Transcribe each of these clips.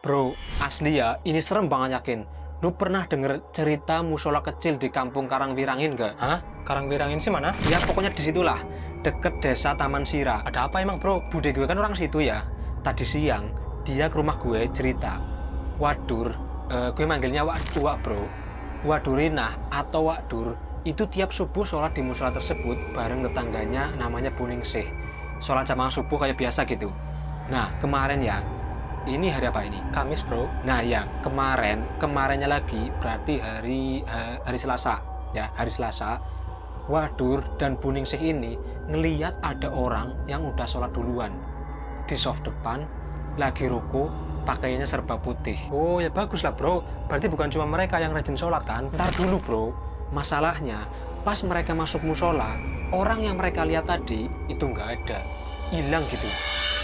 Bro, asli ya, ini serem banget yakin. Lu pernah denger cerita musola kecil di kampung Karangwirangin nggak? Hah? Karangwirangin sih mana? Ya pokoknya disitulah, deket desa Taman Sira. Ada apa emang bro? Bude gue kan orang situ ya. Tadi siang, dia ke rumah gue cerita. Wadur, gue manggilnya Wak bro. Wadurinah atau Wakdur, itu tiap subuh sholat di musola tersebut bareng tetangganya namanya Buningsih. Sholat jamaah subuh kayak biasa gitu. Nah, kemarin ya, ini hari apa ini? Kamis bro. Nah ya, kemarinnya lagi berarti hari Selasa. Ya, hari Selasa, Wadur dan Buningsih ini ngeliat ada orang yang udah sholat duluan. Di soft depan, lagi ruku, pakaiannya serba putih. Oh ya bagus lah bro. Berarti bukan cuma mereka yang rajin sholat kan? Ntar dulu bro, masalahnya pas mereka masuk musola, orang yang mereka lihat tadi itu nggak ada, hilang gitu.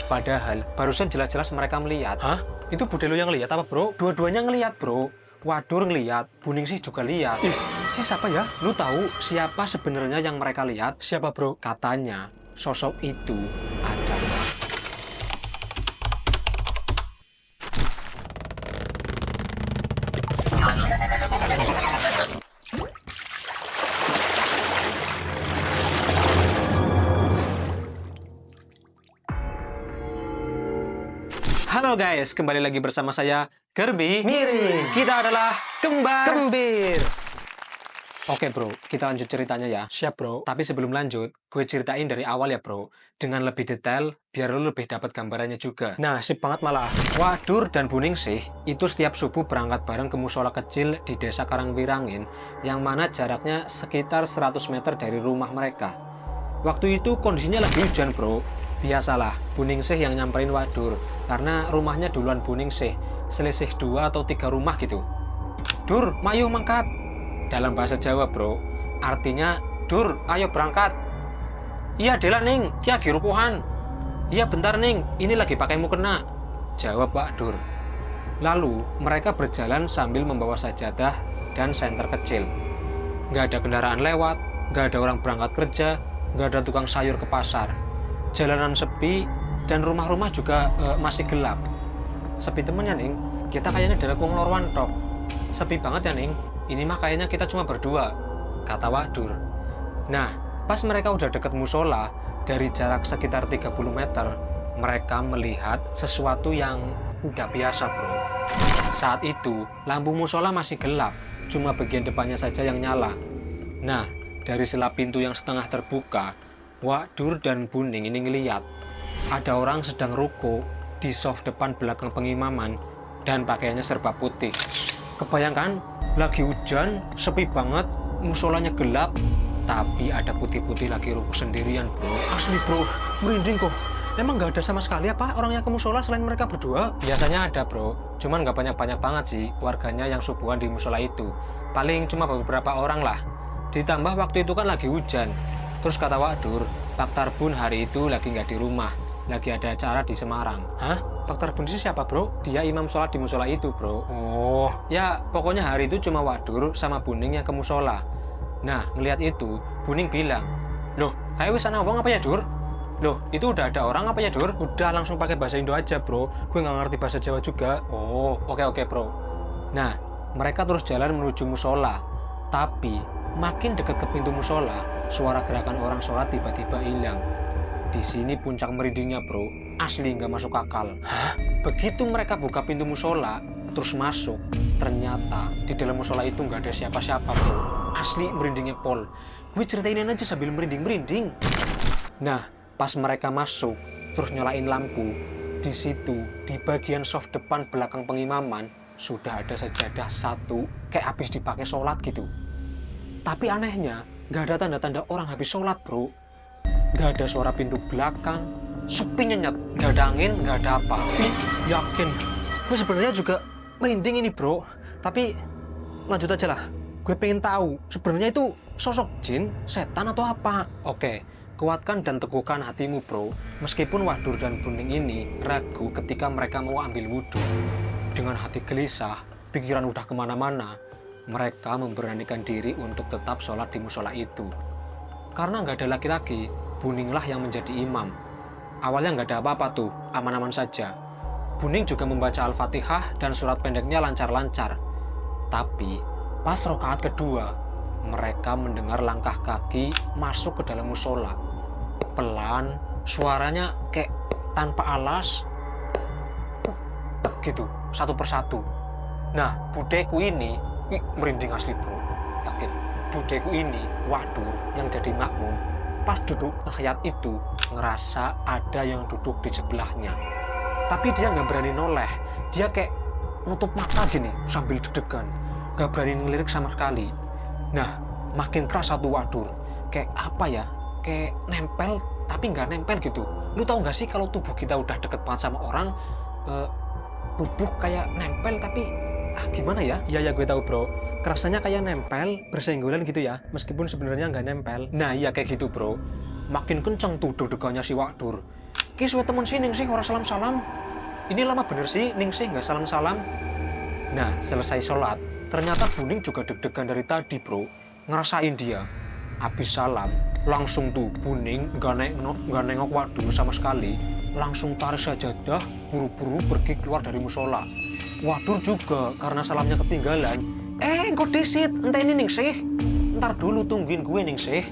Padahal barusan jelas-jelas mereka melihat. Hah? Itu bude lu yang lihat apa bro? Dua-duanya ngelihat bro. Wadur ngelihat, Buningsih juga lihat. Ih, si siapa ya? Lu tahu siapa sebenarnya yang mereka lihat? Siapa bro? Katanya sosok itu adalah Halo guys, kembali lagi bersama saya Gerbi. Miring. Kita adalah kembar Kembir. Oke bro, kita lanjut ceritanya ya. Siap bro. Tapi sebelum lanjut, gue ceritain dari awal ya bro, dengan lebih detail biar lo lebih dapat gambarannya juga. Nah sip banget malah. Wadur dan Buningsih itu setiap subuh berangkat bareng ke musola kecil di desa Karangwirangin yang mana jaraknya sekitar 100 meter dari rumah mereka. Waktu itu kondisinya lagi hujan bro. Biasalah, Buningsih yang nyamperin Wadur karena rumahnya duluan Buningsih, selisih 2 atau 3 rumah gitu. Dur, mayu mangkat. Dalam bahasa Jawa bro, artinya Dur, ayo berangkat. Iya Dela Ning, kia girukuhan. Iya bentar Ning, ini lagi pakai mukena, jawab Pak Dur. Lalu mereka berjalan sambil membawa sajadah dan senter kecil. Nggak ada kendaraan lewat, nggak ada orang berangkat kerja, nggak ada tukang sayur ke pasar. Jalanan sepi dan rumah-rumah juga masih gelap. Sepi temennya Ning, kita kayaknya dari Wong Lorwan tok. Sepi banget ya Ning, ini mah kayaknya kita cuma berdua, kata Wadur. Nah, pas mereka udah deket musola, dari jarak sekitar 30 meter, mereka melihat sesuatu yang udah biasa bro. Saat itu, lampu musola masih gelap, cuma bagian depannya saja yang nyala. Nah, dari sela pintu yang setengah terbuka, Wadur dan Buning ini ngeliat ada orang sedang ruko di soft depan belakang pengimaman dan pakaiannya serba putih. Kebayangkan, lagi hujan, sepi banget, musolanya gelap, tapi ada putih-putih lagi ruko sendirian bro. Asli bro, merinding kok. Emang nggak ada sama sekali apa orang yang ke musola selain mereka berdua? Biasanya ada bro, cuman nggak banyak-banyak banget sih warganya yang subuhan di musola itu. Paling cuma beberapa orang lah. Ditambah waktu itu kan lagi hujan. Terus kata Wadur, Pak Tarbun hari itu lagi nggak di rumah, lagi ada acara di Semarang. Hah? Pak Tarbun sih siapa bro? Dia imam sholat di musola itu bro. Oh, Ya pokoknya hari itu cuma Wadur sama Buning yang ke musola. Nah ngelihat itu, Buning bilang, loh kayak wis ana wong apa ya Dur? Loh itu udah ada orang apa ya Dur? udah langsung pakai bahasa Indo aja bro. Gue nggak ngerti bahasa Jawa juga. Oh oke bro. Nah mereka terus jalan menuju musola. Tapi makin dekat ke pintu musola, suara gerakan orang sholat tiba-tiba hilang. Di sini puncak merindingnya bro, asli nggak masuk akal. Hah? Begitu mereka buka pintu musola, terus masuk, ternyata di dalam musola itu nggak ada siapa-siapa bro. Asli merindingnya pol. Gue ceritainin aja sambil merinding-merinding. Nah, pas mereka masuk, terus nyalain lampu, di situ, di bagian soft depan belakang pengimaman, sudah ada sajadah satu, kayak habis dipakai sholat gitu. Tapi anehnya, nggak ada tanda-tanda orang habis sholat bro. Nggak ada suara pintu belakang, sepi nyenyet, nggak ada angin, nggak ada apa. Ih, yakin. Gue sebenarnya juga merinding ini bro. Tapi lanjut aja lah. Gue pengen tahu sebenarnya itu sosok jin, setan atau apa? Oke, kuatkan dan teguhkan hatimu bro. Meskipun Wadur dan Buning ini ragu ketika mereka mau ambil wudhu. Dengan hati gelisah, pikiran udah kemana-mana, mereka memberanikan diri untuk tetap sholat di musola itu. Karena nggak ada laki-laki, Buninglah yang menjadi imam. Awalnya nggak ada apa-apa tuh, aman-aman saja. Buning juga membaca Al-Fatihah dan surat pendeknya lancar-lancar. Tapi pas rakaat kedua, mereka mendengar langkah kaki masuk ke dalam musola. Pelan, suaranya kayak tanpa alas, gitu, satu persatu. Nah, budeku ini, merinding asli bro, takut. Budeku ini, waduh, yang jadi makmum, pas duduk tahiyat itu, ngerasa ada yang duduk di sebelahnya. Tapi dia nggak berani noleh, dia kayak nutup mata gini, sambil deg-degan, nggak berani ngelirik sama sekali. Nah, makin keras satu wadur, kayak apa ya, kayak nempel, tapi nggak nempel gitu. Lu tau nggak sih kalau tubuh kita udah deket banget sama orang, tubuh kayak nempel tapi gimana ya? Iya ya gue tahu bro, kerasanya kayak nempel, bersenggolan gitu ya, meskipun sebenarnya nggak nempel. Nah iya kayak gitu bro, makin kenceng tuh deg-degannya si wadur. Ki suwe temen sih Ningsih orang salam-salam. Ini lama bener sih Ningsih nggak salam-salam. Nah selesai sholat, ternyata Buning juga deg-degan dari tadi bro. Ngerasain dia. Habis salam, langsung tuh Buning nggak nengok wadur sama sekali. Langsung tarik sajadah, buru-buru pergi keluar dari musola. Wadur juga karena salamnya ketinggalan. Kok desit, entah ini Ningsih. Ntar dulu tungguin gue Ningsih.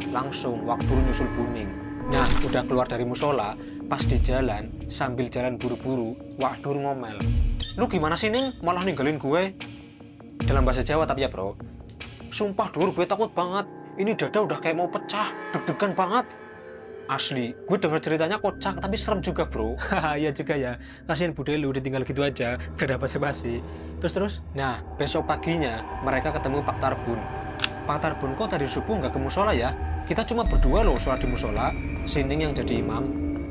Langsung Wadur nyusul Buning. Nah, udah keluar dari musola, pas di jalan, sambil jalan buru-buru, Wadur ngomel. Lu gimana sih, Ning? Malah ninggalin gue? Dalam bahasa Jawa tapi ya, bro. Sumpah, Dur, gue takut banget. Ini dada udah kayak mau pecah, deg-degan banget. Asli, gue denger ceritanya kocak, tapi serem juga, bro. Haha, iya juga ya. Kasian bude lu ditinggal gitu aja, gak ada basa-basi. Terus? Nah, besok paginya, mereka ketemu Pak Tarbun. Pak Tarbun, kok tadi subuh nggak ke musola ya? Kita cuma berdua loh sholat di musola, Sining yang jadi imam,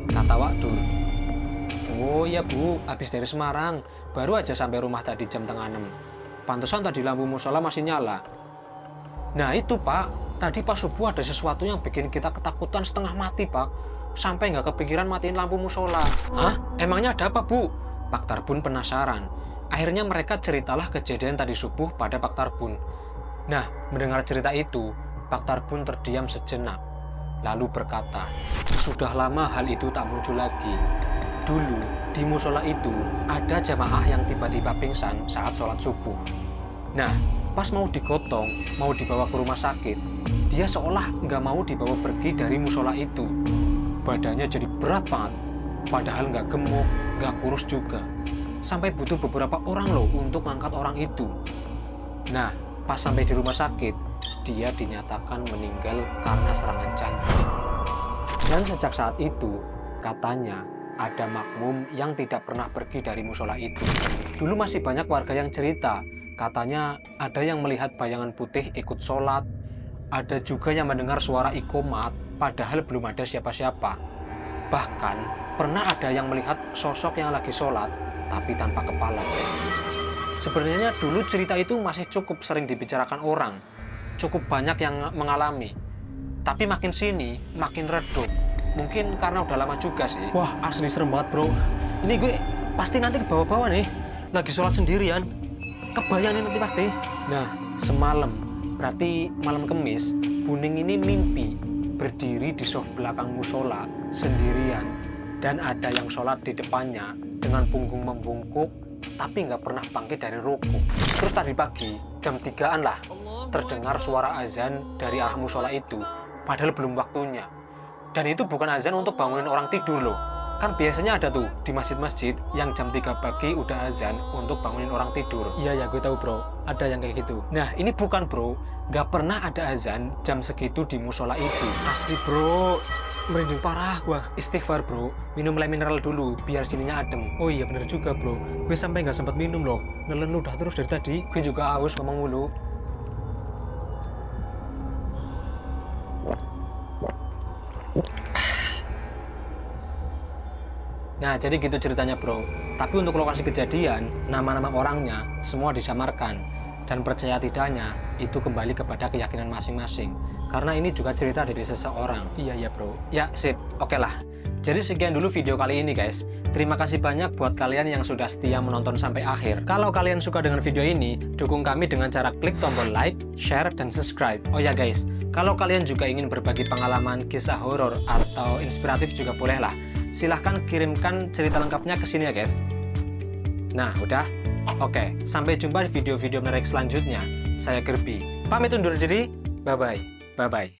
kata Wadur. Oh iya bu, habis dari Semarang, baru aja sampai rumah tadi jam 5:30. Pantesan tadi lampu musola masih nyala. Nah itu pak, tadi pas subuh ada sesuatu yang bikin kita ketakutan setengah mati pak. Sampai nggak kepikiran matiin lampu musola. Hah? Emangnya ada apa bu? Pak Tarbun penasaran. Akhirnya mereka ceritalah kejadian tadi subuh pada Pak Tarbun. Nah, mendengar cerita itu, Pak Tarbun terdiam sejenak, lalu berkata, sudah lama hal itu tak muncul lagi. Dulu, di musola itu, ada jamaah yang tiba-tiba pingsan saat sholat subuh. Nah, pas mau digotong, mau dibawa ke rumah sakit, dia seolah nggak mau dibawa pergi dari musola itu. Badannya jadi berat banget, padahal nggak gemuk, nggak kurus juga. Sampai butuh beberapa orang loh untuk ngangkat orang itu. Nah, pas sampai di rumah sakit, dia dinyatakan meninggal karena serangan jantung. Dan sejak saat itu, katanya ada makmum yang tidak pernah pergi dari musola itu. Dulu masih banyak warga yang cerita, katanya ada yang melihat bayangan putih ikut sholat, ada juga yang mendengar suara iqomat, padahal belum ada siapa-siapa. Bahkan, pernah ada yang melihat sosok yang lagi sholat, tapi tanpa kepala. Sebenarnya dulu cerita itu masih cukup sering dibicarakan orang, cukup banyak yang mengalami. Tapi makin sini, makin redup. Mungkin karena udah lama juga sih. Wah, asli serem banget bro. Ini gue pasti nanti ke bawah-bawah nih. Lagi sholat sendirian. Kebayang nih nanti pasti. Nah, semalam, berarti malam Kemis, Buning ini mimpi berdiri di soft belakang musola sendirian. Dan ada yang sholat di depannya dengan punggung membungkuk, tapi nggak pernah bangkit dari rukuk. Terus tadi pagi, jam 3-an lah, terdengar suara azan dari arah musola itu, padahal belum waktunya. Dan itu bukan azan untuk bangunin orang tidur loh. Kan biasanya ada tuh di masjid-masjid yang jam 3 pagi udah azan untuk bangunin orang tidur. Iya ya, gue tahu bro, ada yang kayak gitu. Nah ini bukan bro, nggak pernah ada azan jam segitu di musola itu. Asli bro, merinding parah gua. Istighfar bro, minum lem mineral dulu biar sininya adem. Oh iya bener juga bro, gue sampai nggak sempat minum loh, nelen udah terus dari tadi. Gue juga haus ngomong mulu. Nah jadi gitu ceritanya bro. Tapi untuk lokasi kejadian, nama-nama orangnya semua disamarkan. Dan percaya tidaknya itu kembali kepada keyakinan masing-masing. Karena ini juga cerita dari seseorang. Iya bro. Ya sip, oke lah. Jadi sekian dulu video kali ini guys. Terima kasih banyak buat kalian yang sudah setia menonton sampai akhir. Kalau kalian suka dengan video ini, dukung kami dengan cara klik tombol like, share, dan subscribe. Oh ya guys, kalau kalian juga ingin berbagi pengalaman, kisah horor, atau inspiratif juga boleh lah. Silahkan kirimkan cerita lengkapnya ke sini ya guys. Nah, udah? Oke, sampai jumpa di video-video menarik selanjutnya. Saya Gerbi. Pamit undur diri. Bye-bye. Bye-bye.